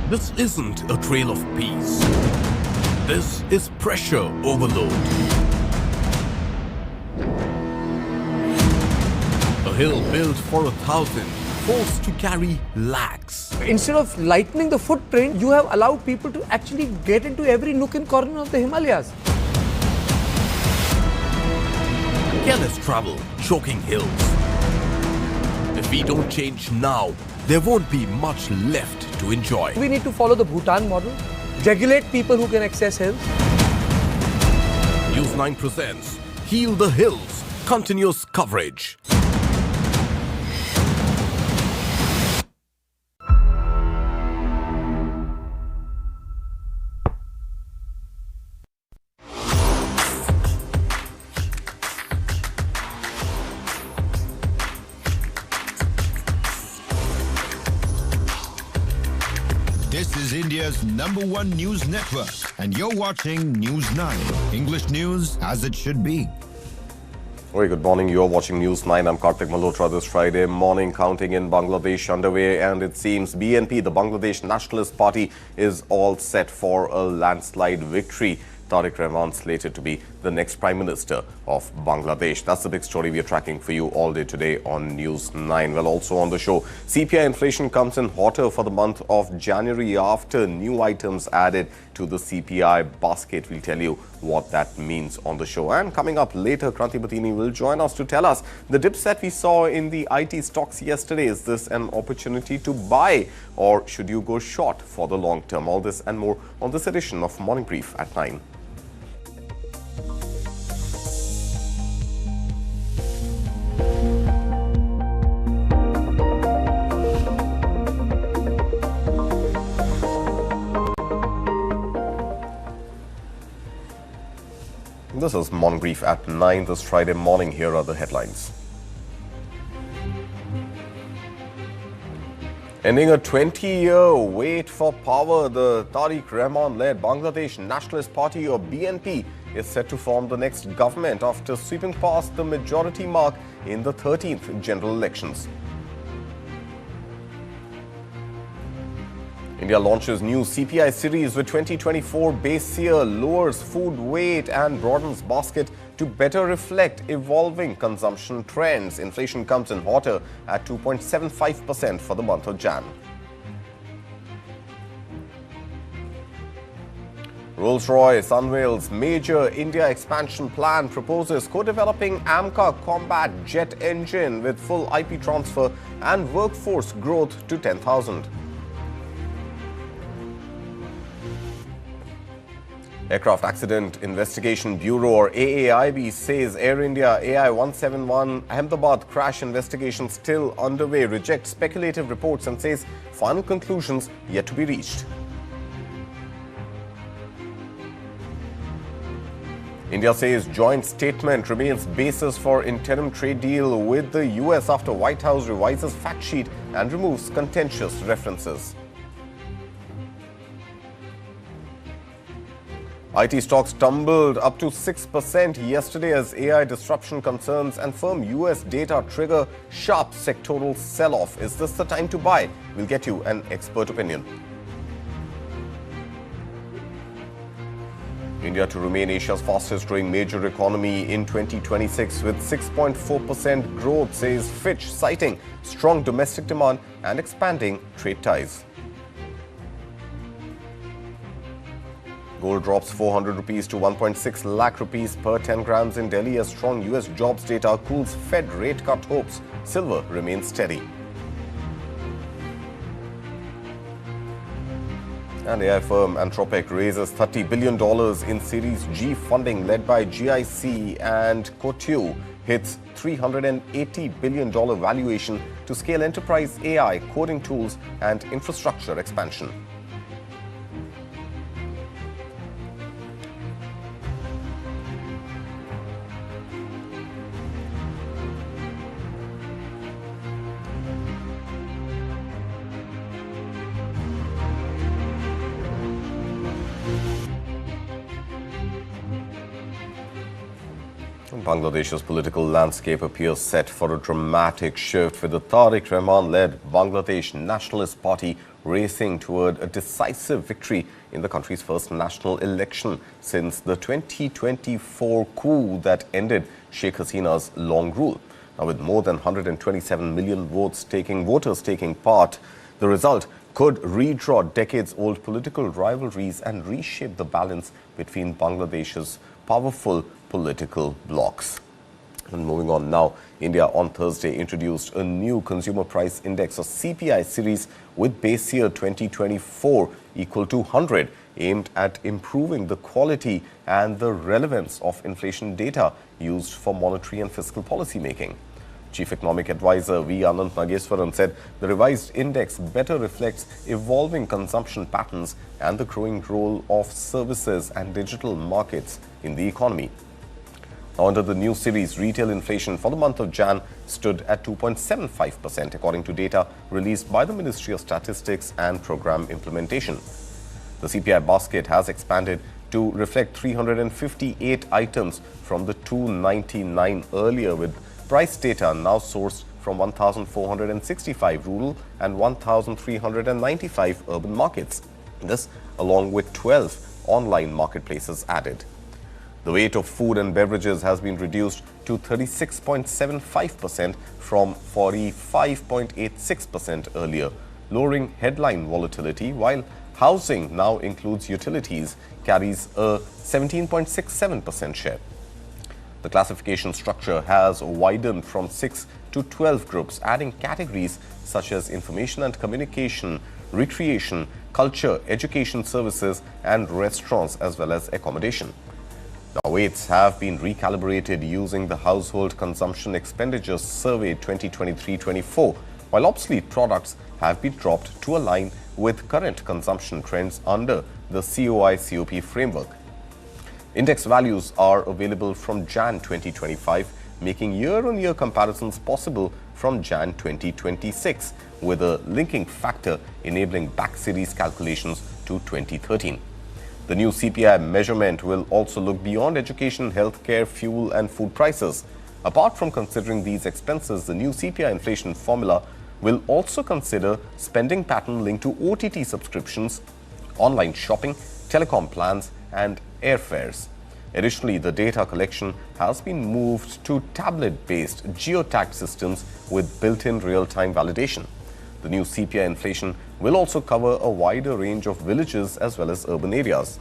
This isn't a trail of peace. This is pressure overload. A hill built for 1,000, forced to carry lakhs. Instead of lightening the footprint, you have allowed people to actually get into every nook and corner of the Himalayas. Careless travel, choking hills. If we don't change now, there won't be much left to enjoy. We need to follow the Bhutan model, regulate people who can access hills. News 9 presents Heal the Hills, continuous coverage. This is India's #1 news network, and you're watching News 9, English news as it should be. Very good morning. You're watching News 9. I'm Kartik Malhotra. This Friday morning, counting in Bangladesh underway, and it seems BNP, the Bangladesh Nationalist Party, is all set for a landslide victory. Tarique Rahman slated to be the next Prime Minister of Bangladesh. That's the big story we are tracking for you all day today on News 9. Well, also on the show, CPI inflation comes in hotter for the month of January after new items added to the CPI basket. We'll tell you what that means on the show. And coming up later, Kranti Batini will join us to tell us the dips that we saw in the IT stocks yesterday. Is this an opportunity to buy, or should you go short for the long term? All this and more on this edition of Morning Brief at 9. This is Morning Brief at 9 this Friday morning. Here are the headlines. Ending a 20-year wait for power, the Tarique Rahman-led Bangladesh Nationalist Party, or BNP, is set to form the next government after sweeping past the majority mark in the 13th general elections. India launches new CPI series with 2024 base year, lowers food weight and broadens basket to better reflect evolving consumption trends. Inflation comes in hotter at 2.75% for the month of Jan. Rolls-Royce unveils major India expansion plan, proposes co-developing AMCA combat jet engine with full IP transfer and workforce growth to 10,000. Aircraft Accident Investigation Bureau, or AAIB, says Air India AI171 Ahmedabad crash investigation still underway, rejects speculative reports and says final conclusions yet to be reached. India says joint statement remains basis for interim trade deal with the US after White House revises fact sheet and removes contentious references. IT stocks tumbled up to 6% yesterday as AI disruption concerns and firm US data trigger sharp sectoral sell-off. Is this the time to buy? We'll get you an expert opinion. India to remain Asia's fastest growing major economy in 2026 with 6.4% growth, says Fitch, citing strong domestic demand and expanding trade ties. Gold drops 400 rupees to 1.6 lakh rupees per 10 grams in Delhi as strong US jobs data cools Fed rate cut hopes. Silver remains steady. And AI firm Anthropic raises $30 billion in Series G funding led by GIC, and Cotu hits $380 billion valuation to scale enterprise AI, coding tools and infrastructure expansion. Bangladesh's political landscape appears set for a dramatic shift, with the Tarique Rahman-led Bangladesh Nationalist Party racing toward a decisive victory in the country's first national election since the 2024 coup that ended Sheikh Hasina's long rule. Now, with more than 127 million voters taking part, the result could redraw decades-old political rivalries and reshape the balance between Bangladesh's powerful political blocs. And moving on now, India on Thursday introduced a new consumer price index, or CPI series, with base year 2024 equal to 100, aimed at improving the quality and the relevance of inflation data used for monetary and fiscal policy making. Chief Economic Advisor V. Anant Nageswaran said the revised index better reflects evolving consumption patterns and the growing role of services and digital markets in the economy. Now, under the new series, retail inflation for the month of Jan stood at 2.75%, according to data released by the Ministry of Statistics and Program Implementation. The CPI basket has expanded to reflect 358 items from the 299 earlier, with price data now sourced from 1,465 rural and 1,395 urban markets. This along with 12 online marketplaces added. The weight of food and beverages has been reduced to 36.75% from 45.86% earlier, lowering headline volatility, while housing now includes utilities, carries a 17.67% share. The classification structure has widened from 6 to 12 groups, adding categories such as information and communication, recreation, culture, education services, and restaurants, as well as accommodation. Now, weights have been recalibrated using the Household Consumption Expenditures Survey 2023-24, while obsolete products have been dropped to align with current consumption trends under the COI-COP framework. Index values are available from Jan 2025, making year-on-year comparisons possible from Jan 2026, with a linking factor enabling back series calculations to 2013. The new CPI measurement will also look beyond education, healthcare, fuel and food prices. Apart from considering these expenses, the new CPI inflation formula will also consider spending pattern linked to OTT subscriptions, online shopping, telecom plans and airfares. Additionally, the data collection has been moved to tablet-based geotag systems with built-in real-time validation. The new CPI inflation will also cover a wider range of villages as well as urban areas.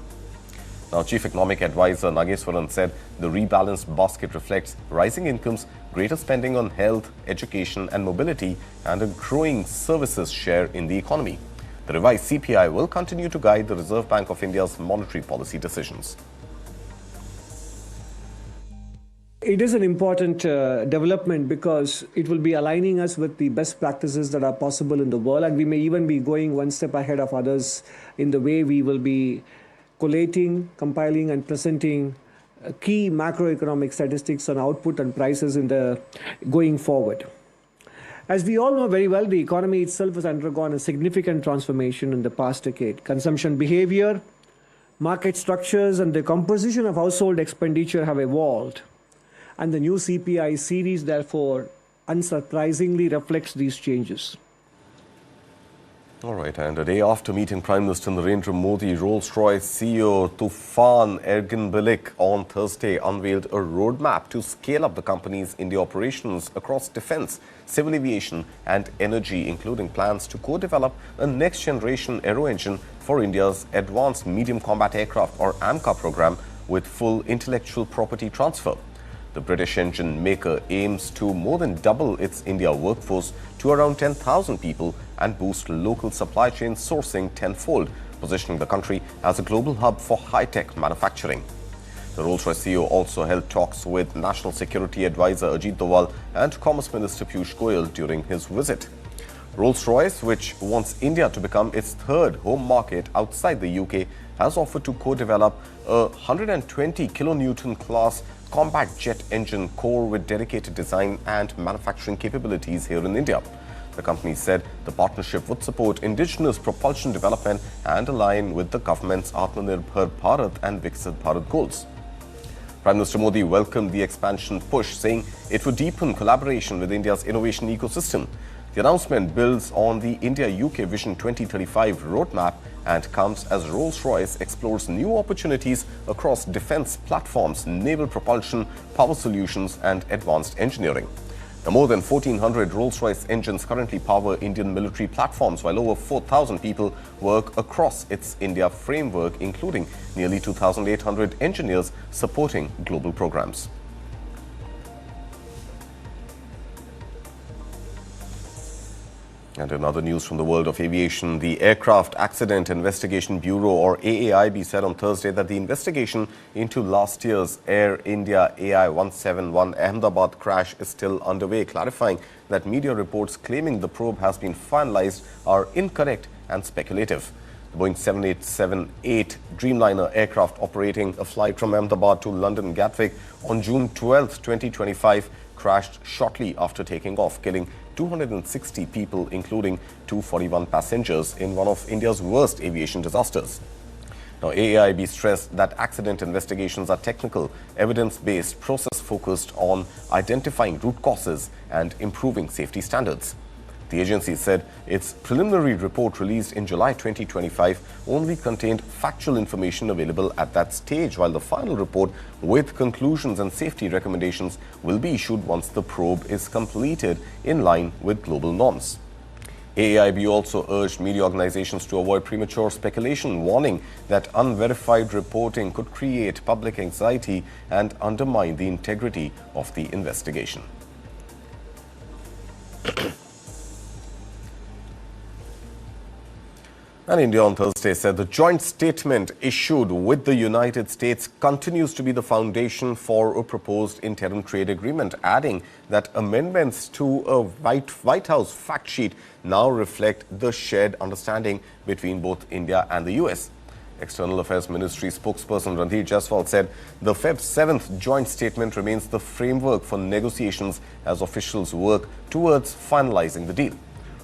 Now, Chief Economic Advisor Nageswaran said the rebalanced basket reflects rising incomes, greater spending on health, education and mobility, and a growing services share in the economy. The revised CPI will continue to guide the Reserve Bank of India's monetary policy decisions. It is an important development because it will be aligning us with the best practices that are possible in the world, and we may even be going one step ahead of others in the way we will be collating, compiling and presenting key macroeconomic statistics on output and prices in the going forward. As we all know very well, the economy itself has undergone a significant transformation in the past decade. Consumption behavior, market structures and the composition of household expenditure have evolved. And the new CPI series, therefore, unsurprisingly reflects these changes. All right, and a day after meeting Prime Minister Narendra Modi, Rolls-Royce CEO Tufan Erginbilgic on Thursday unveiled a roadmap to scale up the company's India operations across defense, civil aviation and energy, including plans to co-develop a next-generation aero engine for India's Advanced Medium Combat Aircraft, or AMCA program, with full intellectual property transfer. The British engine maker aims to more than double its India workforce to around 10,000 people and boost local supply chain sourcing tenfold, positioning the country as a global hub for high-tech manufacturing. The Rolls-Royce CEO also held talks with National Security Advisor Ajit Doval and Commerce Minister Piyush Goyal during his visit. Rolls-Royce, which wants India to become its third home market outside the UK, has offered to co-develop a 120 kilonewton class combat jet engine core with dedicated design and manufacturing capabilities here in India. The company said the partnership would support indigenous propulsion development and align with the government's Atmanirbhar Bharat and Viksit Bharat goals. Prime Minister Modi welcomed the expansion push, saying it would deepen collaboration with India's innovation ecosystem. The announcement builds on the India-UK Vision 2035 roadmap and comes as Rolls-Royce explores new opportunities across defense platforms, naval propulsion, power solutions and advanced engineering. Now, more than 1,400 Rolls-Royce engines currently power Indian military platforms, while over 4,000 people work across its India framework, including nearly 2,800 engineers supporting global programs. And in other news from the world of aviation, the Aircraft Accident Investigation Bureau, or AAIB, said on Thursday that the investigation into last year's Air India AI171 Ahmedabad crash is still underway, clarifying that media reports claiming the probe has been finalized are incorrect and speculative. The Boeing 787-8 Dreamliner aircraft operating a flight from Ahmedabad to London Gatwick on June 12, 2025, crashed shortly after taking off, killing 260 people, including 241 passengers, in one of India's worst aviation disasters. Now, AAIB stressed that accident investigations are technical, evidence-based, process-focused on identifying root causes and improving safety standards. The agency said its preliminary report released in July 2025 only contained factual information available at that stage, while the final report with conclusions and safety recommendations will be issued once the probe is completed in line with global norms. AAIB also urged media organizations to avoid premature speculation, warning that unverified reporting could create public anxiety and undermine the integrity of the investigation. And India on Thursday said the joint statement issued with the United States continues to be the foundation for a proposed interim trade agreement, adding that amendments to a White House fact sheet now reflect the shared understanding between both India and the US. External Affairs Ministry spokesperson Ranveer Jaiswal said the Feb 7th joint statement remains the framework for negotiations as officials work towards finalizing the deal.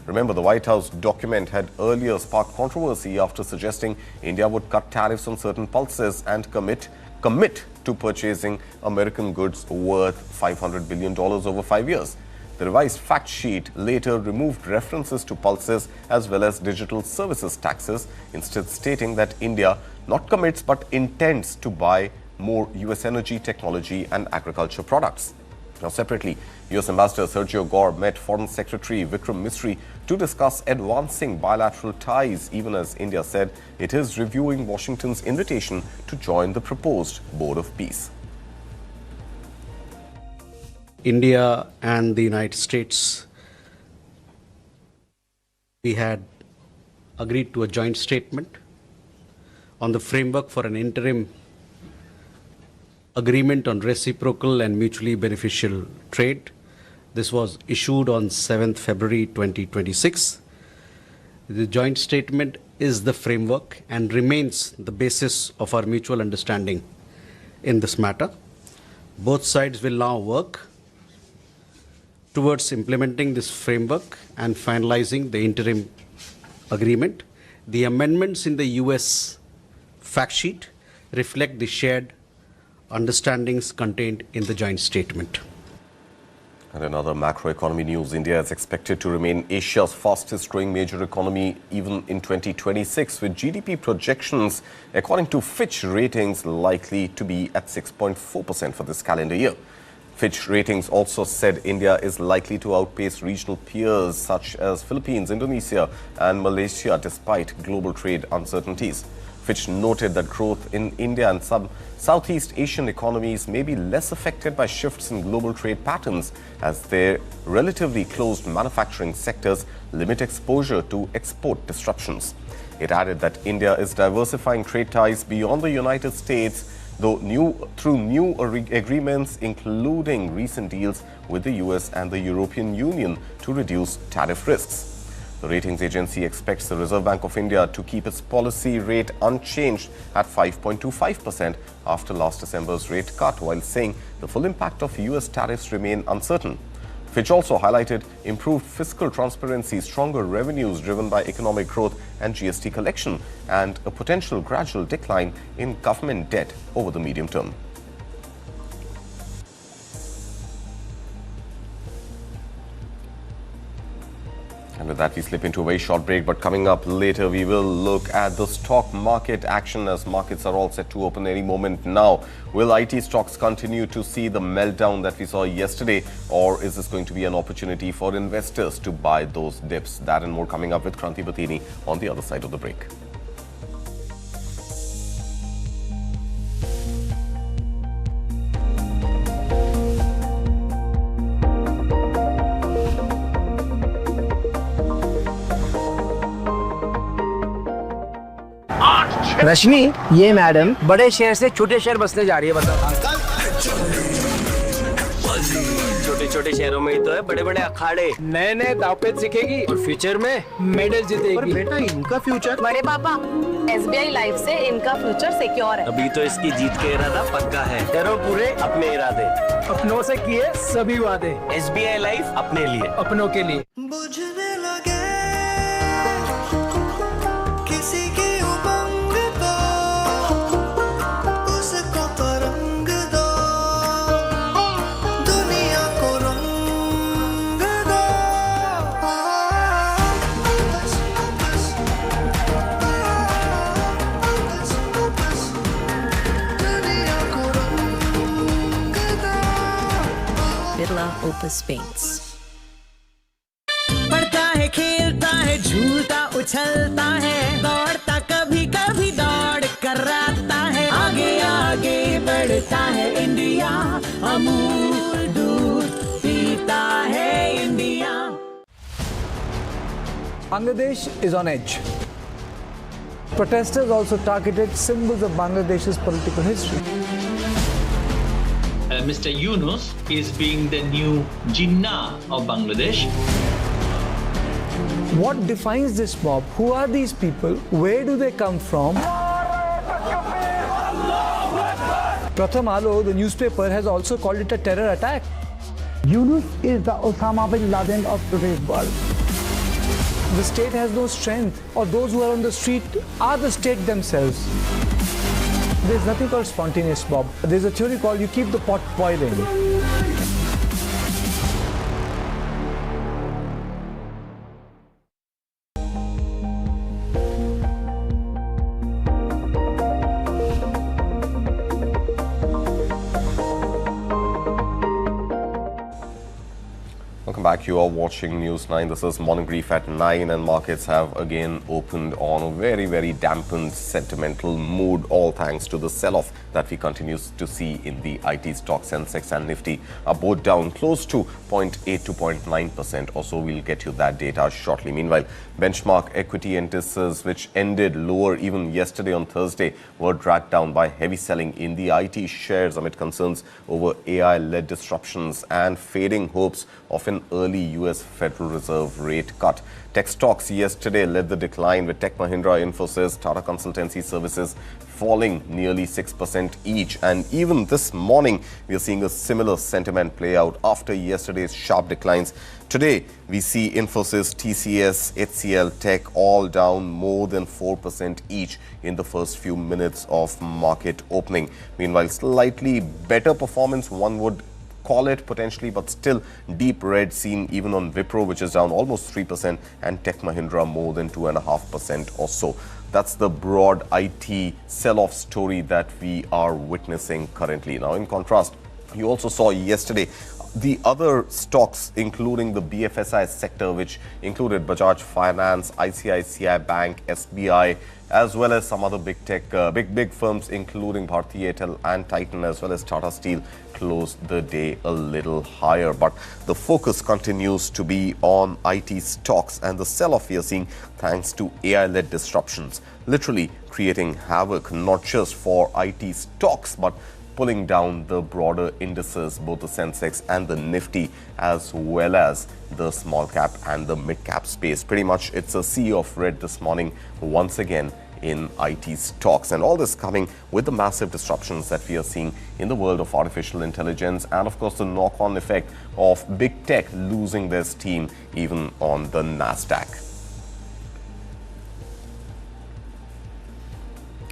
Remember, the White House document had earlier sparked controversy after suggesting India would cut tariffs on certain pulses and commit to purchasing American goods worth $500 billion over 5 years. The revised fact sheet later removed references to pulses as well as digital services taxes, instead stating that India not commits but intends to buy more US energy, technology and agriculture products. Now, separately, US Ambassador Sergio Gore met Foreign Secretary Vikram Misri to discuss advancing bilateral ties, even as India said it is reviewing Washington's invitation to join the proposed Board of Peace. India and the United States, we had agreed to a joint statement on the framework for an interim agreement on reciprocal and mutually beneficial trade. This was issued on 7th February 2026. The joint statement is the framework and remains the basis of our mutual understanding in this matter. Both sides will now work towards implementing this framework and finalizing the interim agreement. The amendments in the US fact sheet reflect the shared understandings contained in the joint statement. And in other macroeconomy news, India is expected to remain Asia's fastest growing major economy even in 2026, with GDP projections, according to Fitch Ratings, likely to be at 6.4% for this calendar year. Fitch Ratings also said India is likely to outpace regional peers such as Philippines, Indonesia and Malaysia despite global trade uncertainties. Fitch noted that growth in India and some Southeast Asian economies may be less affected by shifts in global trade patterns, as their relatively closed manufacturing sectors limit exposure to export disruptions. It added that India is diversifying trade ties beyond the United States, though through new agreements, including recent deals with the US and the European Union to reduce tariff risks. The ratings agency expects the Reserve Bank of India to keep its policy rate unchanged at 5.25% after last December's rate cut, while saying the full impact of US tariffs remain uncertain. Fitch also highlighted improved fiscal transparency, stronger revenues driven by economic growth and GST collection, and a potential gradual decline in government debt over the medium term. And with that, we slip into a very short break. But coming up later, we will look at the stock market action as markets are all set to open any moment now. Will IT stocks continue to see the meltdown that we saw yesterday, or is this going to be an opportunity for investors to buy those dips? That and more coming up with Kranti Batini on the other side of the break. रश्मि, ये madam बड़े शहर से छोटे शहर बसने जा रही है, बताओ। छोटे छोटे शहरों में ही तो है बड़े बड़े अखाड़े, नए नए दावपेच सीखेगी और फ्यूचर में मेडल जीतेगी। और बेटा, इनका फ्यूचर? बड़े पापा, SBI लाइफ से इनका फ्यूचर सिक्योर है। अभी तो इसकी जीत के इरादा पक्का है। डरो पूरे अपने इरादे, अपनों से किए सभी वादे। SBI लाइफ अपने लिए, अपनों के लिए। बुझने लगे किसी की उमंग तो उसको तरंग दो, दुनिया को रंग दो। दुनिया को रंग दो। Birla Opus Paints. पढ़ता है, खेलता है, झूलता उछलता है, दौड़ता कभी कभी दौड़ कराता है, आगे आगे बढ़ता है इंडिया, अमूल दूध पीता है India. Bangladesh is on edge. Protesters also targeted symbols of Bangladesh's political history. Mr. Yunus is being the new Jinnah of Bangladesh. What defines this mob? Who are these people? Where do they come from? Pratham Alo, the newspaper, has also called it a terror attack. Yunus is the Osama bin Laden of today's world. The state has no strength, or those who are on the street are the state themselves. There's nothing called spontaneous mob. There's a theory called you keep the pot boiling. Welcome back. You are watching News 9. This is Morning Brief at 9, and markets have again opened on a very, very dampened sentimental mood, all thanks to the sell-off that we continue to see in the IT stocks. Sensex and Nifty are both down close to 0.8 to 0.9% or so. We'll get you that data shortly. Meanwhile, benchmark equity indices, which ended lower even yesterday on Thursday, were dragged down by heavy selling in the IT shares amid concerns over AI-led disruptions and fading hopes of an early US Federal Reserve rate cut. Tech stocks yesterday led the decline, with Tech Mahindra, Infosys, Tata Consultancy Services falling nearly 6% each. And even this morning, we are seeing a similar sentiment play out after yesterday's sharp declines. Today, we see Infosys, TCS, HCL, Tech all down more than 4% each in the first few minutes of market opening. Meanwhile, slightly better performance, one would call it potentially, but still deep red seen even on Wipro, which is down almost 3%, and Tech Mahindra more than 2.5% or so. That's the broad IT sell-off story that we are witnessing currently. Now, in contrast, you also saw yesterday the other stocks, including the BFSI sector, which included Bajaj Finance, ICICI Bank, SBI, as well as some other big tech, big firms, including Bharti Airtel and Titan, as well as Tata Steel, closed the day a little higher. But the focus continues to be on IT stocks, and the sell-off we are seeing thanks to AI-led disruptions, literally creating havoc, not just for IT stocks, but pulling down the broader indices, both the Sensex and the Nifty, as well as the small cap and the mid cap space. Pretty much it's a sea of red this morning once again in IT stocks, and all this coming with the massive disruptions that we are seeing in the world of artificial intelligence, and of course the knock-on effect of big tech losing their steam even on the Nasdaq.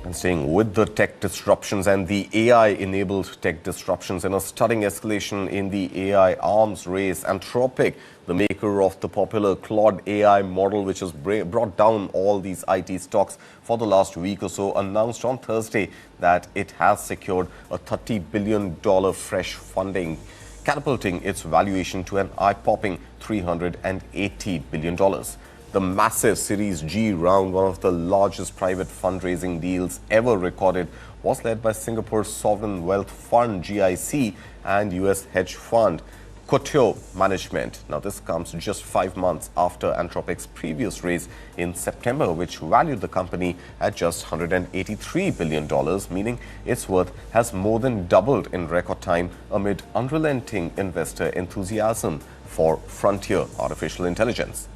And staying with the tech disruptions and the AI-enabled tech disruptions, in a stunning escalation in the AI arms race, Anthropic, the maker of the popular Claude AI model, which has brought down all these IT stocks for the last week or so, announced on Thursday that it has secured a $30 billion fresh funding, catapulting its valuation to an eye-popping $380 billion. The massive Series G round, one of the largest private fundraising deals ever recorded, was led by Singapore's sovereign wealth fund GIC and US hedge fund Couture Management. Now, this comes just 5 months after Anthropic's previous raise in September, which valued the company at just $183 billion, meaning its worth has more than doubled in record time amid unrelenting investor enthusiasm for frontier artificial intelligence.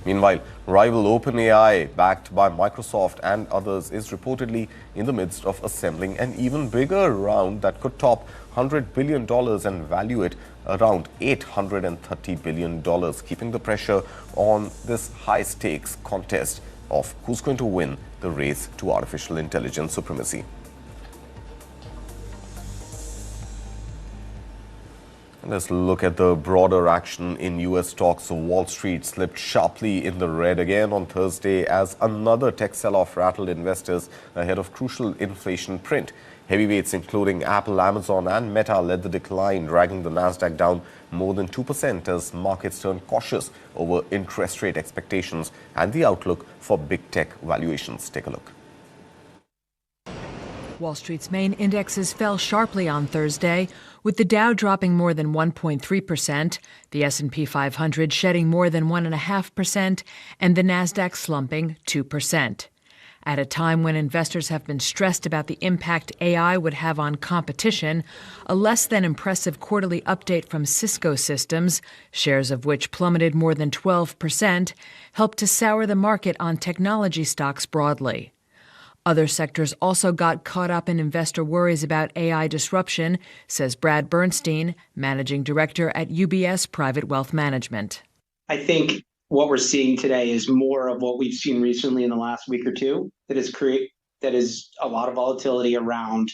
Meanwhile, rival OpenAI, backed by Microsoft and others, is reportedly in the midst of assembling an even bigger round that could top $100 billion and value it around $830 billion, keeping the pressure on this high-stakes contest of who's going to win the race to artificial intelligence supremacy. Let's look at the broader action in U.S. stocks. Wall Street slipped sharply in the red again on Thursday as another tech sell-off rattled investors ahead of crucial inflation print. Heavyweights including Apple, Amazon and Meta led the decline, dragging the Nasdaq down more than 2% as markets turned cautious over interest rate expectations and the outlook for big tech valuations. Take a look. Wall Street's main indexes fell sharply on Thursday, with the Dow dropping more than 1.3%, the S&P 500 shedding more than 1.5%, and the Nasdaq slumping 2%. At a time when investors have been stressed about the impact AI would have on competition, a less than impressive quarterly update from Cisco Systems, shares of which plummeted more than 12%, helped to sour the market on technology stocks broadly. Other sectors also got caught up in investor worries about AI disruption, says Brad Bernstein, managing director at UBS Private Wealth Management. I think what we're seeing today is more of what we've seen recently in the last week or two, that is a lot of volatility around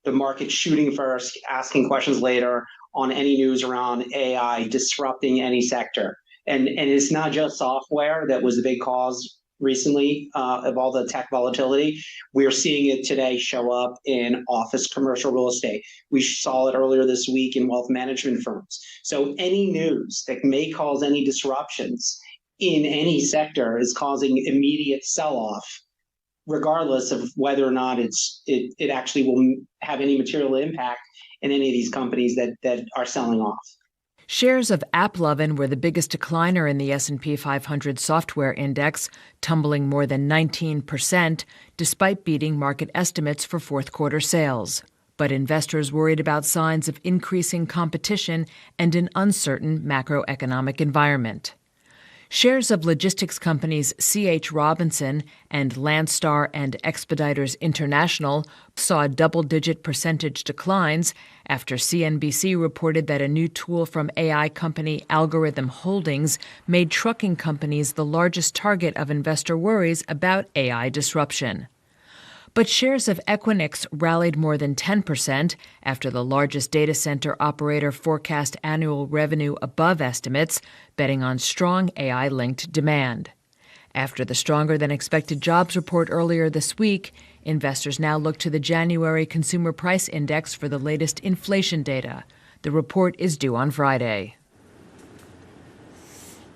the market shooting first, asking questions later on any news around AI disrupting any sector. And it's not just software that was the big cause recently of all the tech volatility. We are seeing it today show up in office commercial real estate. We saw it earlier this week in wealth management firms. So any news that may cause any disruptions in any sector is causing immediate sell-off, regardless of whether or not it actually will have any material impact in any of these companies that are selling off. Shares of AppLovin were the biggest decliner in the S&P 500 software index, tumbling more than 19%, despite beating market estimates for fourth-quarter sales. But investors worried about signs of increasing competition and an uncertain macroeconomic environment. Shares of logistics companies C.H. Robinson and Landstar and Expeditors International saw double-digit percentage declines after CNBC reported that a new tool from AI company Algorithm Holdings made trucking companies the largest target of investor worries about AI disruption. But shares of Equinix rallied more than 10% after the largest data center operator forecast annual revenue above estimates, betting on strong AI-linked demand. After the stronger-than-expected jobs report earlier this week, investors now look to the January Consumer Price Index for the latest inflation data. The report is due on Friday.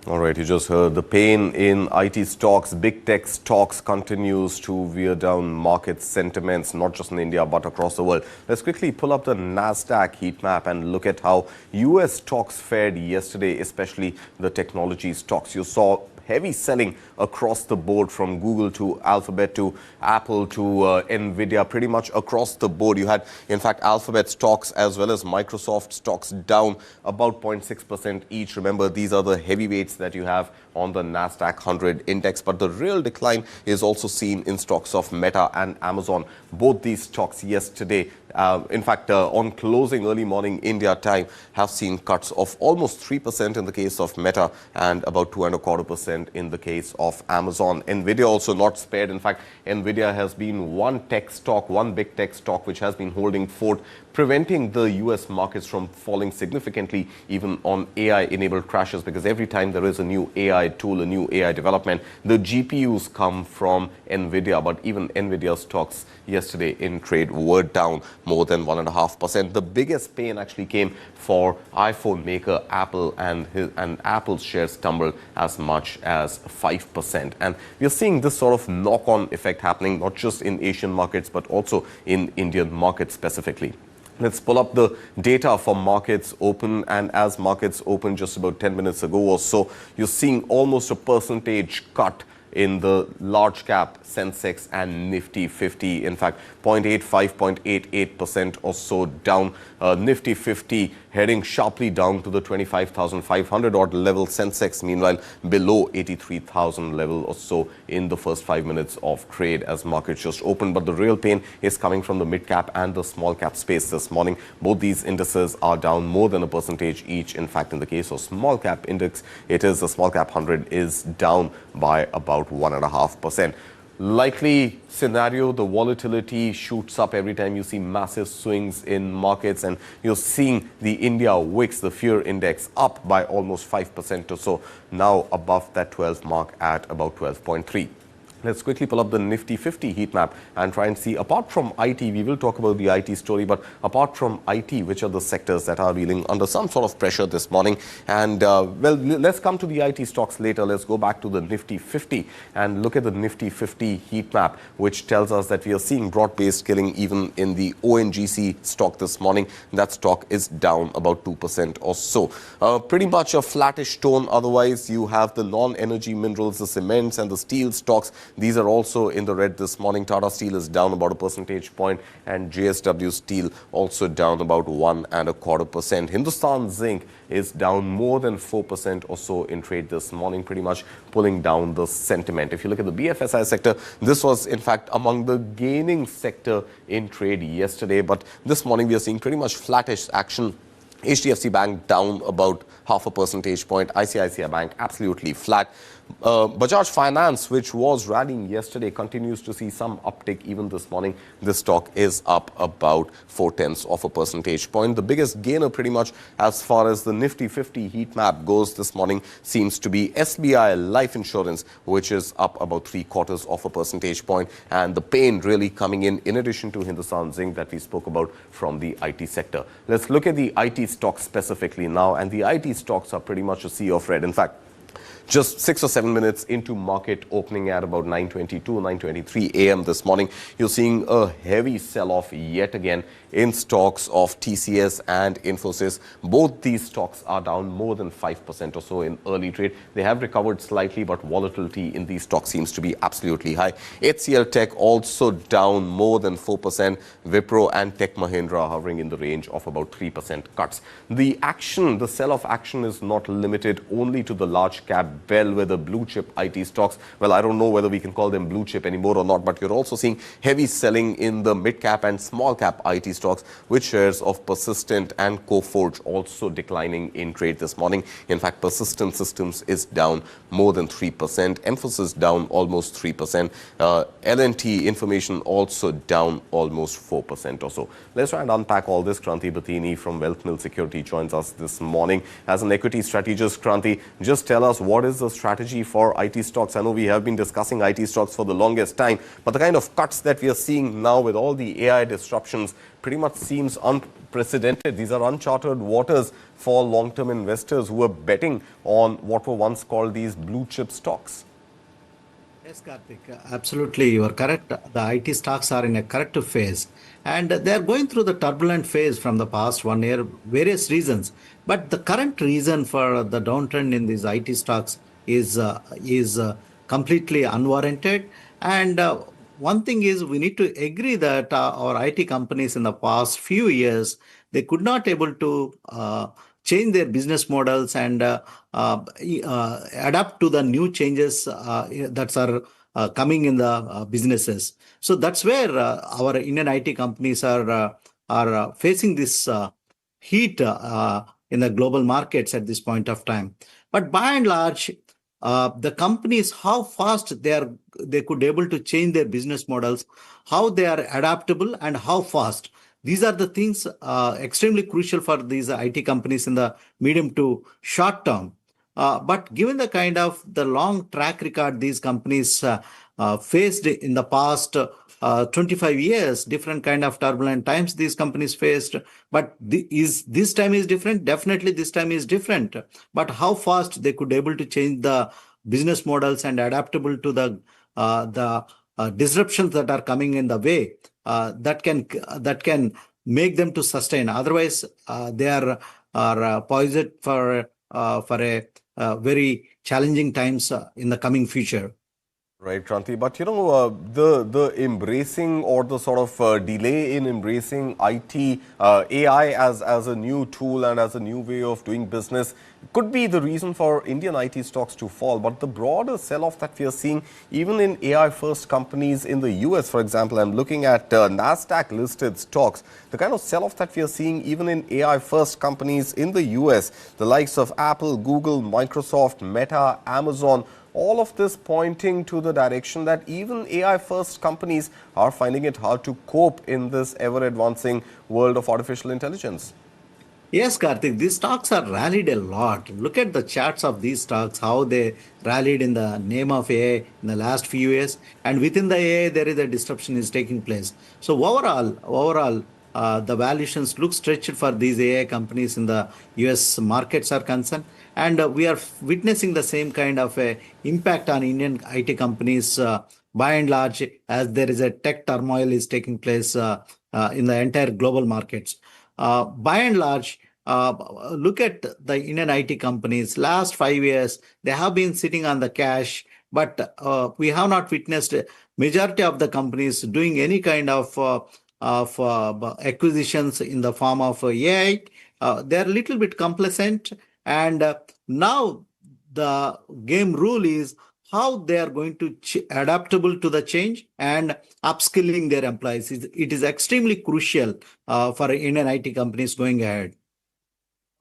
All right, you just heard the pain in IT stocks. Big tech stocks continues to veer down market sentiments, not just in India, but across the world. Let's quickly pull up the Nasdaq heat map and look at how U.S. stocks fared yesterday, especially the technology stocks. You saw heavy selling across the board, from Google to Alphabet to Apple to Nvidia, pretty much across the board. You had, in fact, Alphabet stocks as well as Microsoft stocks down about 0.6% each. Remember, these are the heavyweights that you have on the Nasdaq 100 index. But the real decline is also seen in stocks of Meta and Amazon. Both these stocks yesterday, in fact, on closing early morning India time, have seen cuts of almost 3% in the case of Meta and about 2.25% 2% in the case of Amazon. Nvidia also not spared. In fact, Nvidia has been one big tech stock which has been holding fort, preventing the US markets from falling significantly even on AI-enabled crashes, because every time there is a new AI tool, a new AI development, the GPUs come from Nvidia. But even Nvidia stocks yesterday in trade were down more than 1.5%. The biggest pain actually came for iPhone maker Apple, and Apple's shares tumbled as much as 5%. And we are seeing this sort of knock-on effect happening not just in Asian markets but also in Indian markets specifically. Let's pull up the data for markets open, and as markets open just about 10 minutes ago or so, you're seeing almost a percentage cut in the large cap Sensex and Nifty 50. In fact, 0.85, 0.88% or so down. Nifty 50 heading sharply down to the 25,500 odd level. Sensex, meanwhile, below 83,000 level or so in the first 5 minutes of trade as markets just opened. But the real pain is coming from the mid cap and the small cap space this morning. Both these indices are down more than a percentage each. In fact, in the case of small cap index, it is the small cap 100 is down by about 1.5%. Likely scenario, the volatility shoots up every time you see massive swings in markets, and you're seeing the India VIX, the fear index, up by almost 5% or so, now above that 12 mark at about 12.3. Let's quickly pull up the Nifty 50 heat map and try and see, apart from IT, we will talk about the IT story, but apart from IT, which are the sectors that are reeling under some sort of pressure this morning? And well, let's come to the IT stocks later. Let's go back to the Nifty 50 and look at the Nifty 50 heat map, which tells us that we are seeing broad-based killing even in the ONGC stock this morning. That stock is down about 2% or so. Pretty much a flattish tone. Otherwise, you have the non-energy minerals, the cements and the steel stocks. These are also in the red this morning. Tata Steel is down about a percentage point, and JSW Steel also down about 1.25%. Hindustan Zinc is down more than 4% or so in trade this morning, pretty much pulling down the sentiment. If you look at the BFSI sector, this was in fact among the gaining sector in trade yesterday, but this morning we are seeing pretty much flattish action. HDFC Bank down about 0.5 percentage point. ICICI Bank absolutely flat. Bajaj Finance, which was rallying yesterday, continues to see some uptick even this morning. This stock is up about 0.4 percentage point. The biggest gainer pretty much as far as the Nifty 50 heat map goes this morning seems to be SBI Life Insurance, which is up about 0.75 percentage point. And the pain really coming in addition to Hindustan Zinc that we spoke about from the IT sector. Let's look at the IT stocks specifically now, and the IT stocks are pretty much a sea of red. In fact, just 6 or 7 minutes into market opening at about 9:22, 9:23 a.m. this morning, you're seeing a heavy sell-off yet again in stocks of TCS and Infosys. Both these stocks are down more than 5% or so in early trade. They have recovered slightly, but volatility in these stocks seems to be absolutely high. HCL Tech also down more than 4%. Wipro and Tech Mahindra hovering in the range of about 3% cuts. The action, the sell-off action is not limited only to the large cap bellwether blue chip IT stocks. Well, I don't know whether we can call them blue chip anymore or not, but you're also seeing heavy selling in the mid cap and small cap IT stocks, with shares of Persistent and Coforge also declining in trade this morning. In fact, Persistent Systems is down more than 3%. Mphasis down almost 3%. L&T Information also down almost 4% or so. Let's try and unpack all this. Kranti Batini from Wealth Mill Security joins us this morning as an equity strategist. Kranti, just tell us, what is the strategy for IT stocks? I know we have been discussing IT stocks for the longest time, but the kind of cuts that we are seeing now with all the AI disruptions pretty much seems unprecedented. These are uncharted waters for long-term investors who are betting on what were once called these blue chip stocks. Yes, Karthik, absolutely, you are correct. The IT stocks are in a corrective phase, and they are going through the turbulent phase from the past 1 year, various reasons. But the current reason for the downtrend in these IT stocks is completely unwarranted. And one thing is, we need to agree that our IT companies in the past few years, they could not able to change their business models and adapt to the new changes that are coming in the businesses. So that's where our Indian IT companies are facing this heat in the global markets at this point of time. But by and large, the companies, how fast they could able to change their business models, how they are adaptable, and how fast. These are the things extremely crucial for these IT companies in the medium to short term. But given the kind of the long track record these companies faced in the past 25 years, different kind of turbulent times these companies faced. But is this time is different? Definitely this time is different. But how fast they could able to change the business models and adaptable to the disruptions that are coming in the way, that can make them to sustain. Otherwise, they are poised for a very challenging times in the coming future. Right, Kranti. But the embracing or the sort of delay in embracing IT, AI as a new tool and as a new way of doing business could be the reason for Indian IT stocks to fall. But the broader sell-off that we are seeing, even in AI-first companies in the US, for example, I'm looking at NASDAQ-listed stocks, the kind of sell-off that we are seeing even in AI-first companies in the US, the likes of Apple, Google, Microsoft, Meta, Amazon, all of this pointing to the direction that even AI-first companies are finding it hard to cope in this ever-advancing world of artificial intelligence. Yes, Karthik, these stocks are rallied a lot. Look at the charts of these stocks, how they rallied in the name of AI in the last few years. And within the AI, there is a disruption is taking place. So overall, the valuations look stretched for these AI companies in the US markets are concerned. And we are witnessing the same kind of impact on Indian IT companies by and large, as there is a tech turmoil is taking place in the entire global markets. By and large, look at the Indian IT companies. Last 5 years, they have been sitting on the cash, but we have not witnessed majority of the companies doing any kind of acquisitions in the form of AI. They're a little bit complacent. And now the game rule is how they are going to adaptable to the change and upskilling their employees. It is extremely crucial for Indian IT companies going ahead.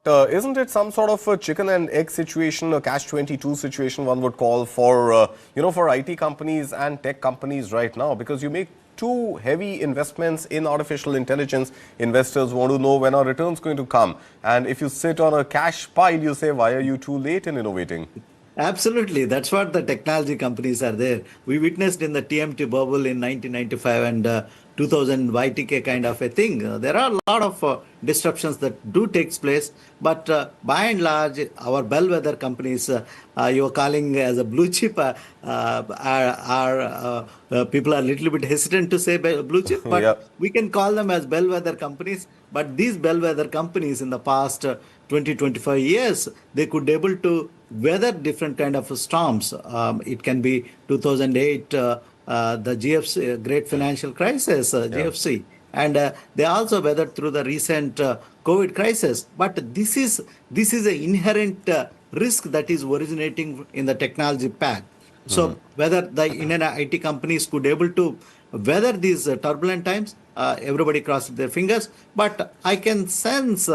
Isn't it some sort of a chicken and egg situation, a catch-22 situation one would call for, for IT companies and tech companies right now? Because you make too heavy investments in artificial intelligence, investors want to know when our returns going to come. And if you sit on a cash pile, you say, why are you too late in innovating? Absolutely. That's what the technology companies are there. We witnessed in the TMT bubble in 1995 and 2000 YTK kind of a thing. There are a lot of disruptions that do takes place, but by and large, our bellwether companies, you are calling as a blue chip, people are a little bit hesitant to say blue chip, but yeah. We can call them as bellwether companies. But these bellwether companies in the past 20-25 years, they could able to weather different kind of storms. It can be 2008, the GFC, Great Financial Crisis, GFC. And they also weathered through the recent COVID crisis. But this is an inherent risk that is originating in the technology path. So whether the Indian IT companies could able to weather these turbulent times, everybody crosses their fingers. But I can sense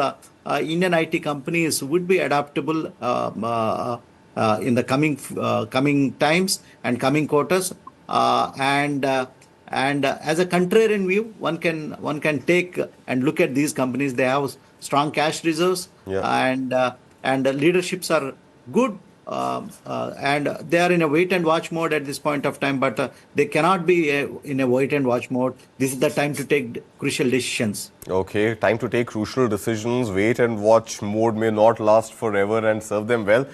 Indian IT companies would be adaptable in the coming times and coming quarters. And as a contrarian view, one can take and look at these companies. They have strong cash reserves, and the leaderships are good. And they are in a wait and watch mode at this point of time, but they cannot be in a wait and watch mode. This is the time to take crucial decisions. Okay, time to take crucial decisions. Wait and watch mode may not last forever and serve them well.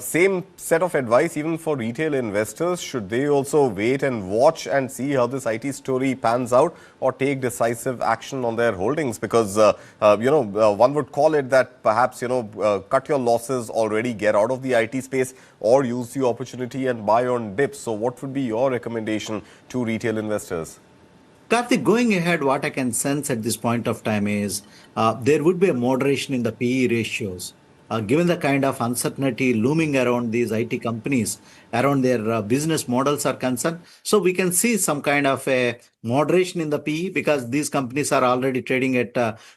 Same set of advice even for retail investors. Should they also wait and watch and see how this IT story pans out, or take decisive action on their holdings? Because, one would call it that perhaps, cut your losses already, get out of the IT space, or use the opportunity and buy on dips. So what would be your recommendation to retail investors? Karthik, going ahead, what I can sense at this point of time is there would be a moderation in the PE ratios. Given the kind of uncertainty looming around these IT companies, around their business models are concerned. So we can see some kind of a moderation in the PE, because these companies are already trading at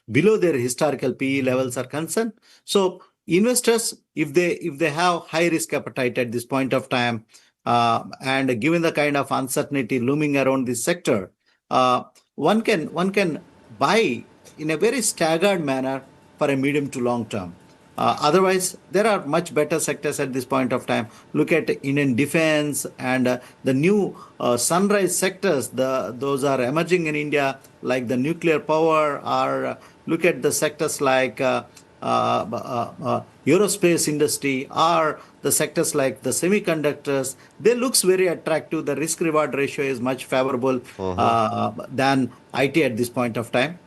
below their historical PE levels are concerned. So investors, if they have high risk appetite at this point of time, and given the kind of uncertainty looming around this sector, one can buy in a very staggered manner for a medium to long term. Otherwise, there are much better sectors at this point of time. Look at Indian defense and the new sunrise sectors. Those are emerging in India, like the nuclear power, or look at the sectors like aerospace industry, or the sectors like the semiconductors. They looks very attractive. The risk reward ratio is much favorable than IT at this point of time.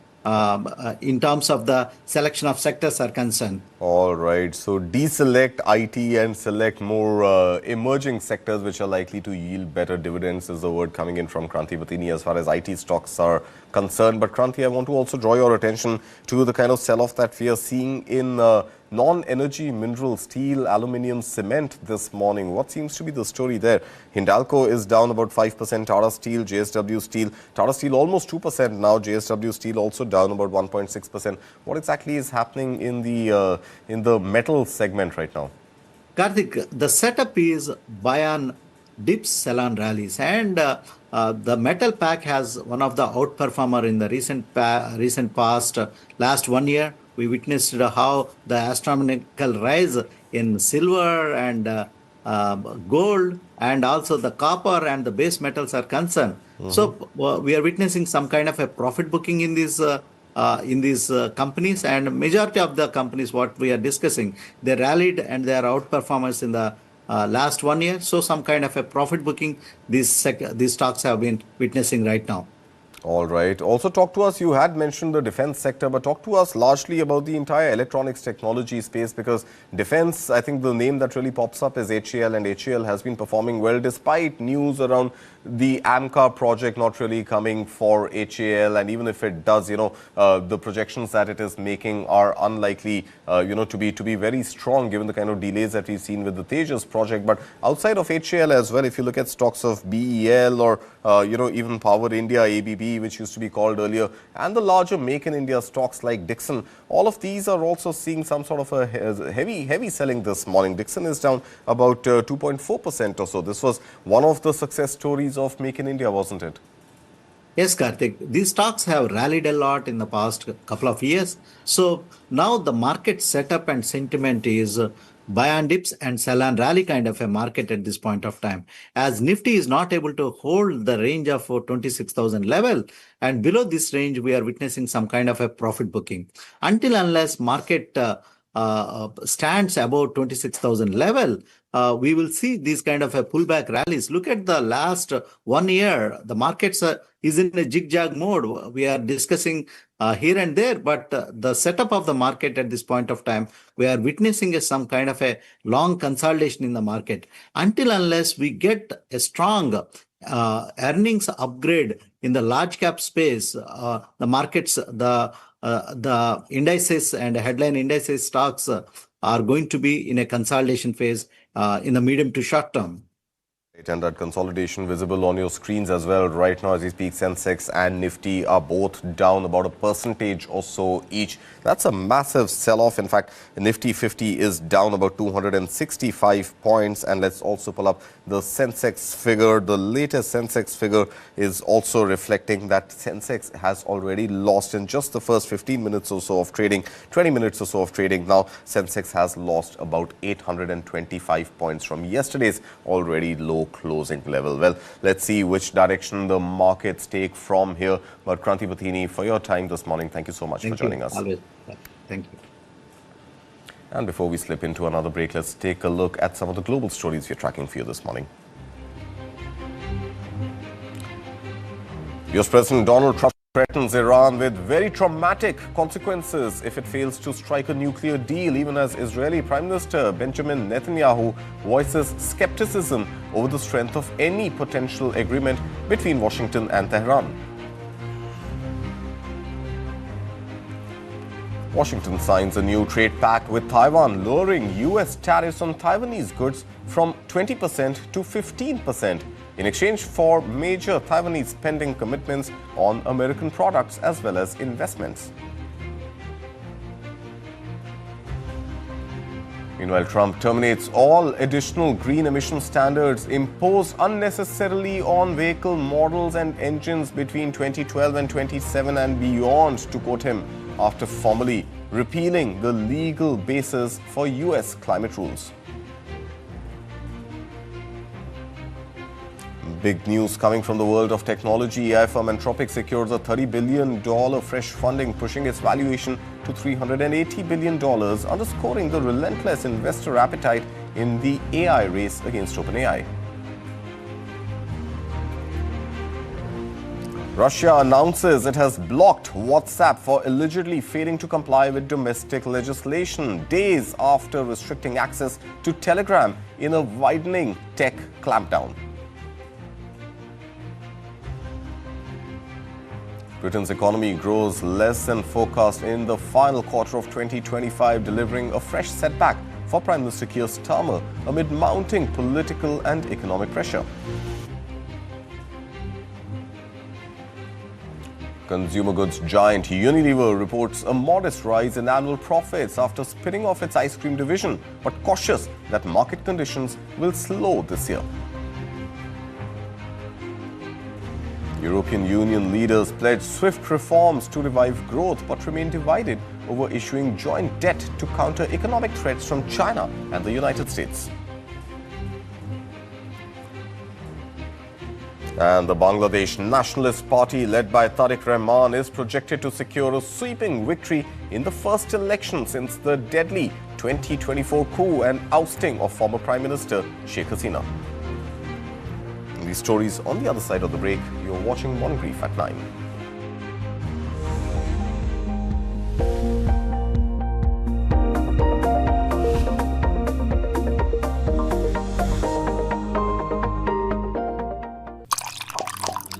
In terms of the selection of sectors are concerned. All right. So deselect IT and select more emerging sectors which are likely to yield better dividends is the word coming in from Kranti Vatini as far as IT stocks are concerned. But Kranti, I want to also draw your attention to the kind of sell-off that we are seeing in non-energy mineral, steel, aluminium, cement this morning. What seems to be the story there? Hindalco is down about 5%, Tata Steel, JSW Steel. Tata Steel almost 2% now, JSW Steel also down about 1.6%. What exactly is happening in the metal segment right now? Karthik, the setup is buy on dips, sell on rallies, and the metal pack has one of the outperformer in the recent past. Last 1 year, we witnessed how the astronomical rise in silver and gold, and also the copper and the base metals are concerned. So we are witnessing some kind of a profit booking in these companies, and majority of the companies what we are discussing, they rallied and they are outperformers in the last 1 year. So some kind of a profit booking these stocks have been witnessing right now. All right. Also talk to us, you had mentioned the defense sector, but talk to us largely about the entire electronics technology space, because defense, I think the name that really pops up is HAL, and HAL has been performing well despite news around the AMCA project not really coming for HAL, and even if it does, the projections that it is making are unlikely, to be very strong given the kind of delays that we've seen with the Tejas project. But outside of HAL as well, if you look at stocks of BEL or, even Power India, ABB, which used to be called earlier, and the larger Make in India stocks like Dixon, all of these are also seeing some sort of a heavy selling this morning. Dixon is down about 2.4% or so. This was one of the success stories of Make in India, wasn't it? Yes, Karthik. These stocks have rallied a lot in the past couple of years. So now the market setup and sentiment is buy on dips and sell on rally kind of a market at this point of time. As Nifty is not able to hold the range of 26,000 level, and below this range, we are witnessing some kind of a profit booking. Until unless market stands above 26,000 level, we will see these kind of a pullback rallies. Look at the last 1 year, the markets is in a zigzag mode. We are discussing here and there, but the setup of the market at this point of time, we are witnessing some kind of a long consolidation in the market. Until unless we get a strong earnings upgrade in the large cap space, the markets, the indices and headline indices stocks are going to be in a consolidation phase in the medium to short term. And that consolidation visible on your screens as well right now as we speak. Sensex and Nifty are both down about 1% or so each. That's a massive sell-off. In fact, Nifty 50 is down about 265 points. And let's also pull up the Sensex figure. The latest Sensex figure is also reflecting that Sensex has already lost in just the first 15 minutes or so of trading, 20 minutes or so of trading. Now, Sensex has lost about 825 points from yesterday's already low closing level. Well, let's see which direction the markets take from here. But Kranti Vatini, for your time this morning, thank you so much for joining us. Always. Thank you. And before we slip into another break, let's take a look at some of the global stories we're tracking for you this morning. US President Donald Trump threatens Iran with very traumatic consequences if it fails to strike a nuclear deal, even as Israeli Prime Minister Benjamin Netanyahu voices skepticism over the strength of any potential agreement between Washington and Tehran. Washington signs a new trade pact with Taiwan, lowering US tariffs on Taiwanese goods from 20% to 15%. in exchange for major Taiwanese spending commitments on American products as well as investments. Meanwhile, Trump terminates all additional green emission standards imposed unnecessarily on vehicle models and engines between 2012 and 2027 and beyond, to quote him, after formally repealing the legal basis for US climate rules. Big news coming from the world of technology. AI firm Anthropic secures a $30 billion fresh funding, pushing its valuation to $380 billion, underscoring the relentless investor appetite in the AI race against OpenAI. Russia announces it has blocked WhatsApp for allegedly failing to comply with domestic legislation, days after restricting access to Telegram in a widening tech clampdown. Britain's economy grows less than forecast in the final quarter of 2025, delivering a fresh setback for Prime Minister Keir Starmer amid mounting political and economic pressure. Consumer goods giant Unilever reports a modest rise in annual profits after spinning off its ice cream division, but cautious that market conditions will slow this year. European Union leaders pledged swift reforms to revive growth, but remain divided over issuing joint debt to counter economic threats from China and the United States. And the Bangladesh Nationalist Party, led by Tarique Rahman, is projected to secure a sweeping victory in the first election since the deadly 2024 coup and ousting of former Prime Minister Sheikh Hasina. These stories on the other side of the break. You're watching Morning Brief at 9.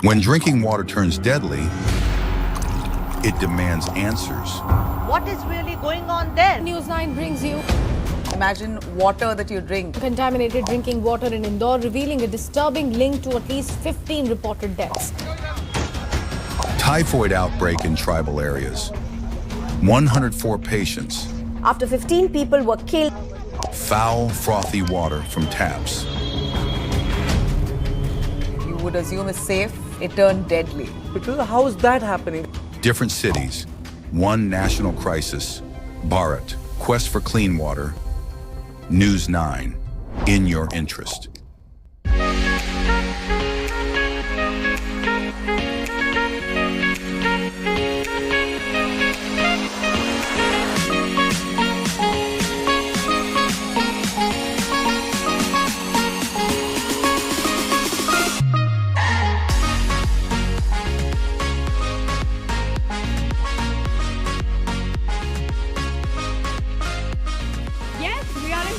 When drinking water turns deadly, it demands answers. What is really going on there? News 9 brings you. Imagine water that you drink. Contaminated drinking water in Indore, revealing a disturbing link to at least 15 reported deaths. Typhoid outbreak in tribal areas. 104 patients. After 15 people were killed. Foul, frothy water from taps. You would assume it's safe. It turned deadly. How is that happening? Different cities. One national crisis. Bharat. Quest for clean water. News 9, in your interest.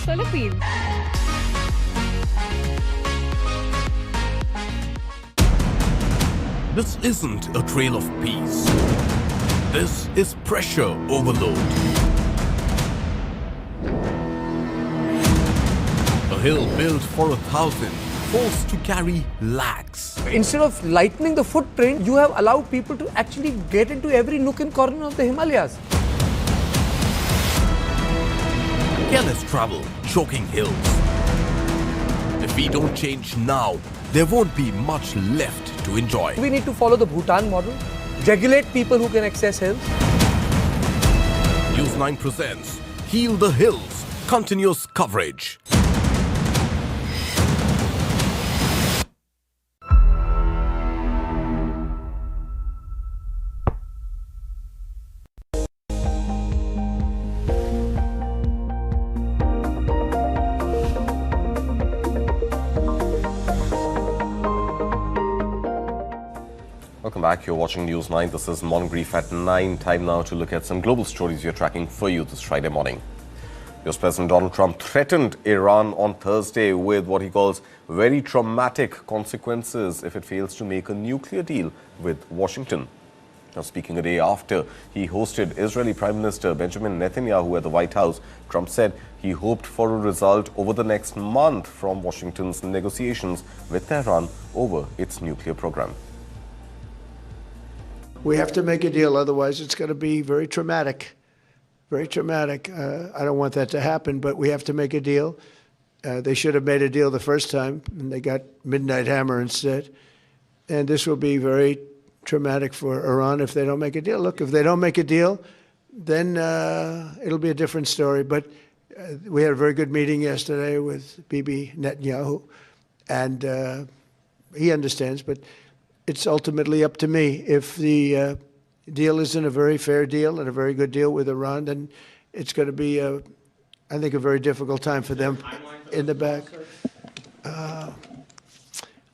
Philippines. This isn't a trail of peace. This is pressure overload. A hill built for 1,000, forced to carry lakhs. Instead of lightening the footprint, you have allowed people to actually get into every nook and corner of the Himalayas. Careless travel, choking hills. If we don't change now, there won't be much left to enjoy. We need to follow the Bhutan model, regulate people who can access hills. News 9 presents Heal the Hills, continuous coverage. Welcome back. You're watching News 9. This is Morning Brief at 9. Time now to look at some global stories we're tracking for you this Friday morning. US President Donald Trump threatened Iran on Thursday with what he calls very traumatic consequences if it fails to make a nuclear deal with Washington. Now, speaking a day after he hosted Israeli Prime Minister Benjamin Netanyahu at the White House, Trump said he hoped for a result over the next month from Washington's negotiations with Tehran over its nuclear program. We have to make a deal, otherwise it's going to be very traumatic. very traumatic. I don't want that to happen, but we have to make a deal. They should have made a deal the first time, and they got Midnight Hammer instead. And this will be very traumatic for Iran if they don't make a deal. Look, if they don't make a deal, then it'll be a different story. But we had a very good meeting yesterday with Bibi Netanyahu, and he understands, but it's ultimately up to me. If the deal isn't a very fair deal and a very good deal with Iran, then it's going to be, I think, a very difficult time for them in the back.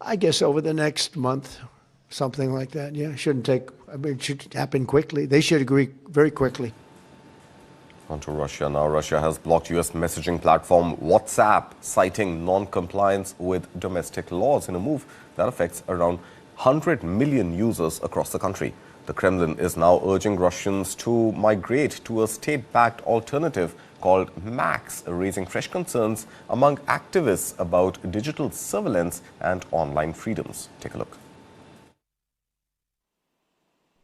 I guess over the next month, something like that. Yeah, it shouldn't take, I mean, it should happen quickly. They should agree very quickly. On to Russia now. Russia has blocked U.S. messaging platform WhatsApp, citing non-compliance with domestic laws in a move that affects around 100 million users across the country. The Kremlin is now urging Russians to migrate to a state-backed alternative called Max, raising fresh concerns among activists about digital surveillance and online freedoms. Take a look.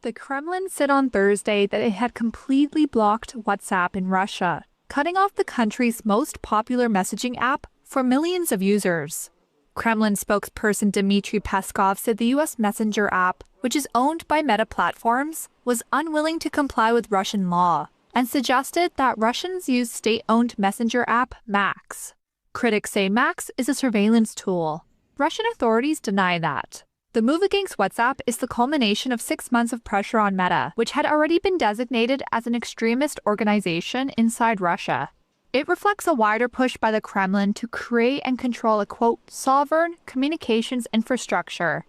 The Kremlin said on Thursday that it had completely blocked WhatsApp in Russia, cutting off the country's most popular messaging app for millions of users. Kremlin spokesperson Dmitry Peskov said the U.S. Messenger app, which is owned by Meta Platforms, was unwilling to comply with Russian law and suggested that Russians use state-owned messenger app Max. Critics say Max is a surveillance tool. Russian authorities deny that. The move against WhatsApp is the culmination of 6 months of pressure on Meta, which had already been designated as an extremist organization inside Russia. It reflects a wider push by the Kremlin to create and control a, quote, sovereign communications infrastructure,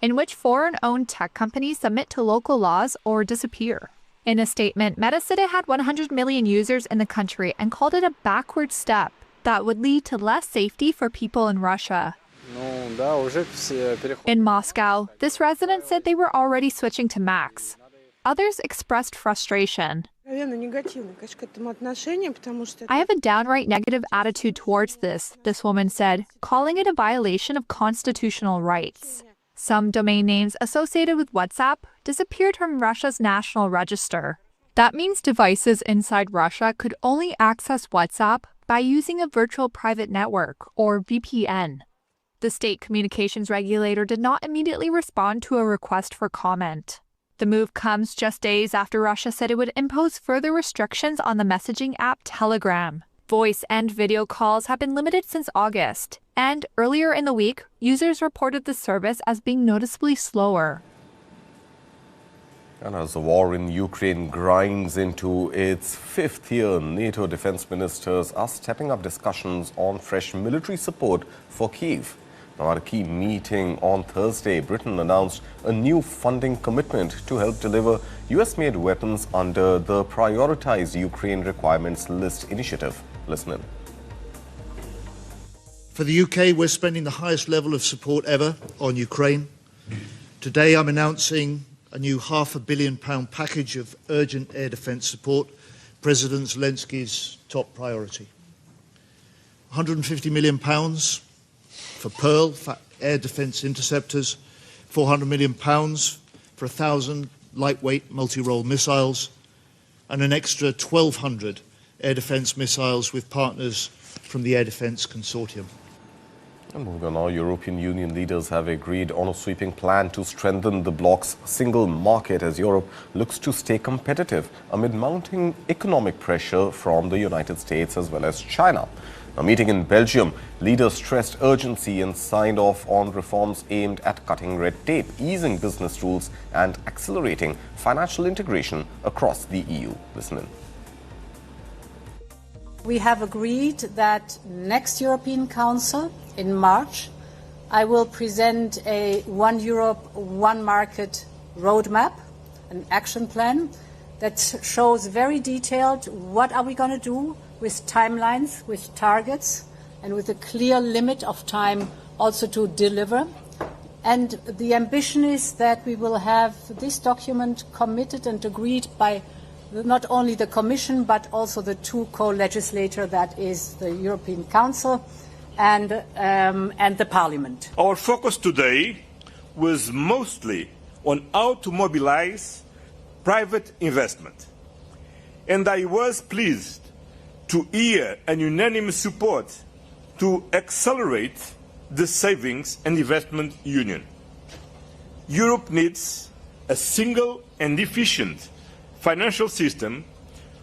in which foreign-owned tech companies submit to local laws or disappear. In a statement, Meta said it had 100 million users in the country and called it a backward step that would lead to less safety for people in Russia. In Moscow, this resident said they were already switching to Max. Others expressed frustration. I have a downright negative attitude towards this woman said, calling it a violation of constitutional rights. Some domain names associated with WhatsApp disappeared from Russia's national register. That means devices inside Russia could only access WhatsApp by using a virtual private network, or VPN. The state communications regulator did not immediately respond to a request for comment. The move comes just days after Russia said it would impose further restrictions on the messaging app Telegram. Voice and video calls have been limited since August, and earlier in the week, users reported the service as being noticeably slower. And as the war in Ukraine grinds into its 5th year, NATO defense ministers are stepping up discussions on fresh military support for Kyiv. Now, at a key meeting on Thursday, Britain announced a new funding commitment to help deliver US-made weapons under the Prioritized Ukraine Requirements List initiative. Listen in. For the UK, we're spending the highest level of support ever on Ukraine. Today, I'm announcing a new £500 million package of urgent air defence support, President Zelensky's top priority. £150 million for Pearl, for air defence interceptors, £400 million for 1,000 lightweight multi-role missiles, and an extra 1,200 air defence missiles with partners from the Air Defence Consortium. And moving on now, European Union leaders have agreed on a sweeping plan to strengthen the bloc's single market as Europe looks to stay competitive amid mounting economic pressure from the United States as well as China. A meeting in Belgium, leaders stressed urgency and signed off on reforms aimed at cutting red tape, easing business rules and accelerating financial integration across the EU. Listen in. We have agreed that next European Council in March, I will present a One Europe, One Market roadmap, an action plan that shows very detailed what are we going to do with timelines, with targets, and with a clear limit of time also to deliver. And the ambition is that we will have this document committed and agreed by not only the Commission, but also the two co-legislators, that is the European Council and the Parliament. Our focus today was mostly on how to mobilize private investment. and I was pleased to hear an unanimous support to accelerate the Savings and Investment Union. Europe needs a single and efficient financial system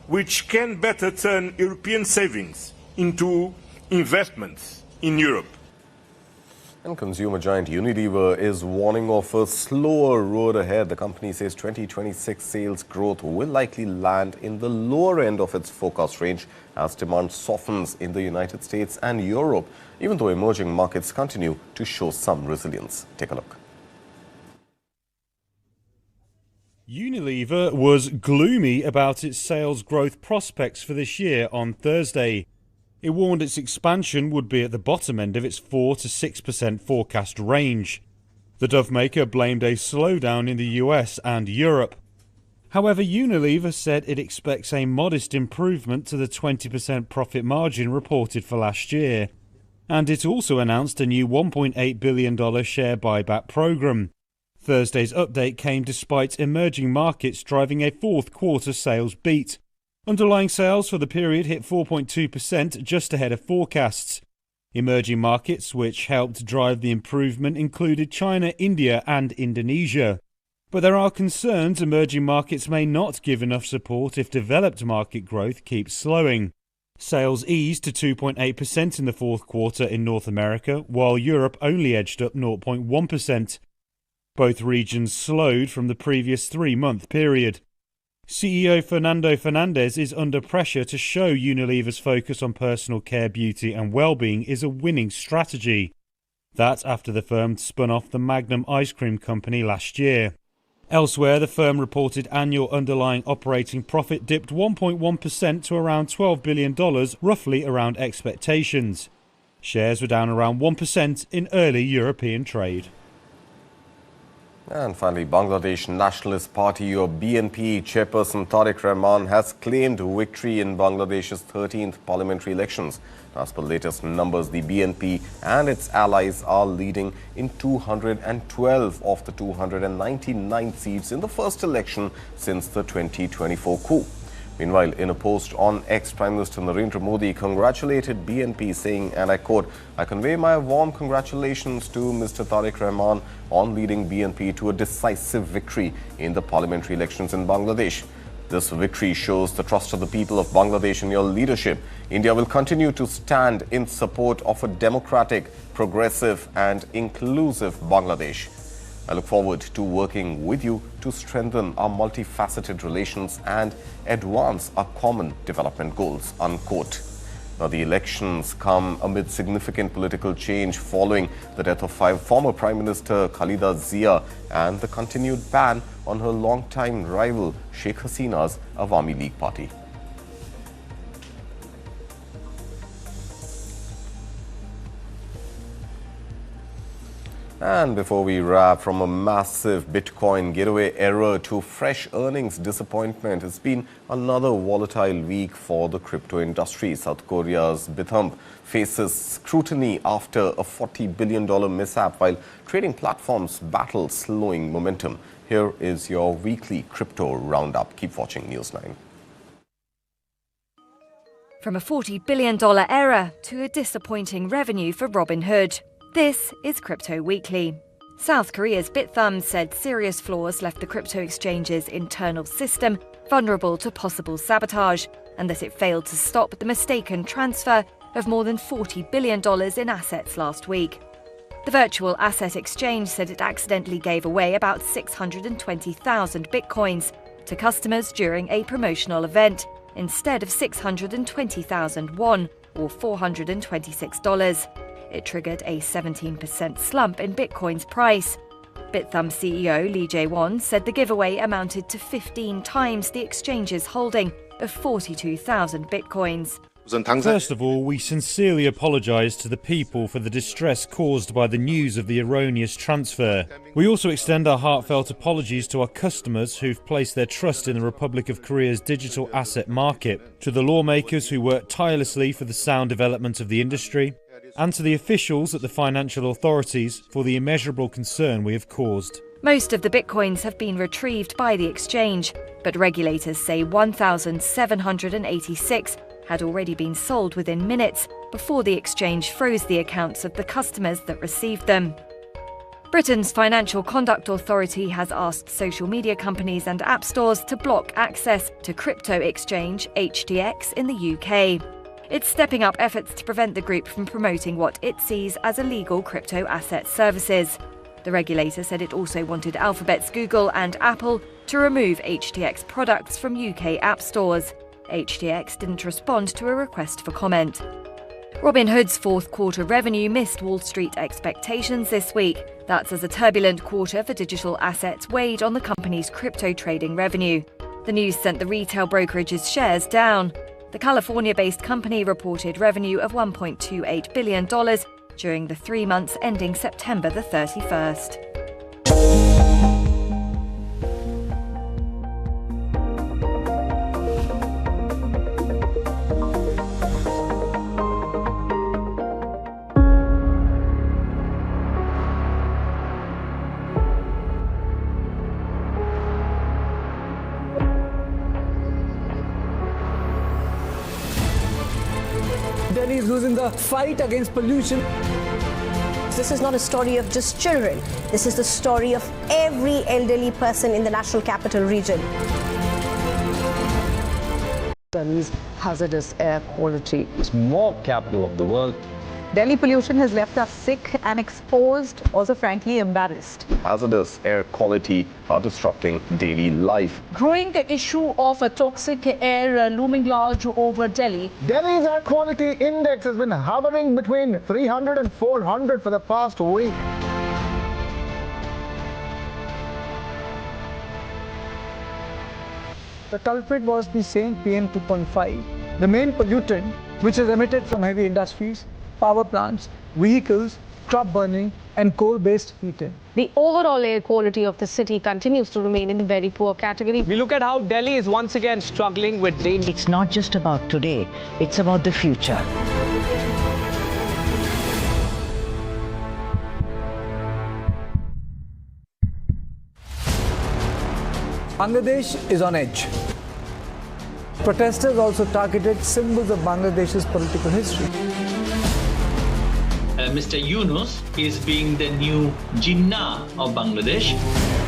which can better turn European savings into investments in Europe. And consumer giant Unilever is warning of a slower road ahead. The company says 2026 sales growth will likely land in the lower end of its forecast range as demand softens in the United States and Europe, even though emerging markets continue to show some resilience. Take a look. Unilever was gloomy about its sales growth prospects for this year on Thursday. It warned its expansion would be at the bottom end of its 4 to 6% forecast range. The Dove maker blamed a slowdown in the US and Europe. However, Unilever said it expects a modest improvement to the 20% profit margin reported for last year. And it also announced a new $1.8 billion share buyback program. Thursday's update came despite emerging markets driving a fourth quarter sales beat. Underlying sales for the period hit 4.2%, just ahead of forecasts. Emerging markets which helped drive the improvement included China, India and Indonesia. But there are concerns emerging markets may not give enough support if developed market growth keeps slowing. Sales eased to 2.8% in the fourth quarter in North America, while Europe only edged up 0.1%. Both regions slowed from the previous 3-month period. CEO Fernando Fernandez is under pressure to show Unilever's focus on personal care, beauty and well-being is a winning strategy. That after the firm spun off the Magnum ice cream company last year. Elsewhere, the firm reported annual underlying operating profit dipped 1.1% to around $12 billion, roughly around expectations. Shares were down around 1% in early European trade. And finally, Bangladesh Nationalist Party or BNP chairperson Tarique Rahman has claimed victory in Bangladesh's 13th parliamentary elections. As per latest numbers, the BNP and its allies are leading in 212 of the 299 seats in the first election since the 2024 coup. Meanwhile, in a post on X, Prime Minister Narendra Modi congratulated BNP, saying, and I quote, "I convey my warm congratulations to Mr. Tarique Rahman on leading BNP to a decisive victory in the parliamentary elections in Bangladesh. This victory shows the trust of the people of Bangladesh in your leadership. India will continue to stand in support of a democratic, progressive and inclusive Bangladesh. I look forward to working with you to strengthen our multifaceted relations and advance our common development goals," unquote. Now, the elections come amid significant political change following the death of former Prime Minister Khalida Zia and the continued ban on her longtime rival Sheikh Hasina's Awami League party. And before we wrap, from a massive Bitcoin getaway error to fresh earnings disappointment, it's been another volatile week for the crypto industry. South Korea's Bithumb faces scrutiny after a $40 billion mishap while trading platforms battle slowing momentum. Here is your weekly crypto roundup. Keep watching News 9. From a $40 billion error to a disappointing revenue for Robinhood. This is Crypto Weekly. South Korea's Bithumb said serious flaws left the crypto exchange's internal system vulnerable to possible sabotage, and that it failed to stop the mistaken transfer of more than $40 billion in assets last week. The virtual asset exchange said it accidentally gave away about 620,000 bitcoins to customers during a promotional event, instead of 620,000 won, or $426. It triggered a 17% slump in Bitcoin's price. Bithumb CEO Lee Jae-won said the giveaway amounted to 15 times the exchange's holding of 42,000 Bitcoins. First of all, we sincerely apologise to the people for the distress caused by the news of the erroneous transfer. We also extend our heartfelt apologies to our customers who've placed their trust in the Republic of Korea's digital asset market, to the lawmakers who worked tirelessly for the sound development of the industry, and to the officials at the financial authorities for the immeasurable concern we have caused. Most of the bitcoins have been retrieved by the exchange, but regulators say 1,786 had already been sold within minutes before the exchange froze the accounts of the customers that received them. Britain's Financial Conduct Authority has asked social media companies and app stores to block access to crypto exchange HTX in the UK. It's stepping up efforts to prevent the group from promoting what it sees as illegal crypto asset services. The regulator said it also wanted Alphabet's Google and Apple to remove HTX products from UK app stores. HTX didn't respond to a request for comment. Robinhood's fourth quarter revenue missed Wall Street expectations this week. That's as a turbulent quarter for digital assets weighed on the company's crypto trading revenue. The news sent the retail brokerage's shares down. The California-based company reported revenue of $1.28 billion during the 3 months ending September the 31st. Delhi is losing the fight against pollution. This is not a story of just children. This is the story of every elderly person in the National Capital Region. Delhi's hazardous air quality. Smog capital of the world. Delhi pollution has left us sick and exposed, also frankly embarrassed. Hazardous air quality are disrupting daily life. Growing the issue of a toxic air looming large over Delhi. Delhi's air quality index has been hovering between 300 and 400 for the past week. The culprit was the same PM 2.5, the main pollutant which is emitted from heavy industries, power plants, vehicles, crop burning and coal-based heating. The overall air quality of the city continues to remain in the very poor category. We look at how Delhi is once again struggling with rain. It's not just about today, it's about the future. Bangladesh is on edge. Protesters also targeted symbols of Bangladesh's political history. Mr. Yunus is being the new Jinnah of Bangladesh.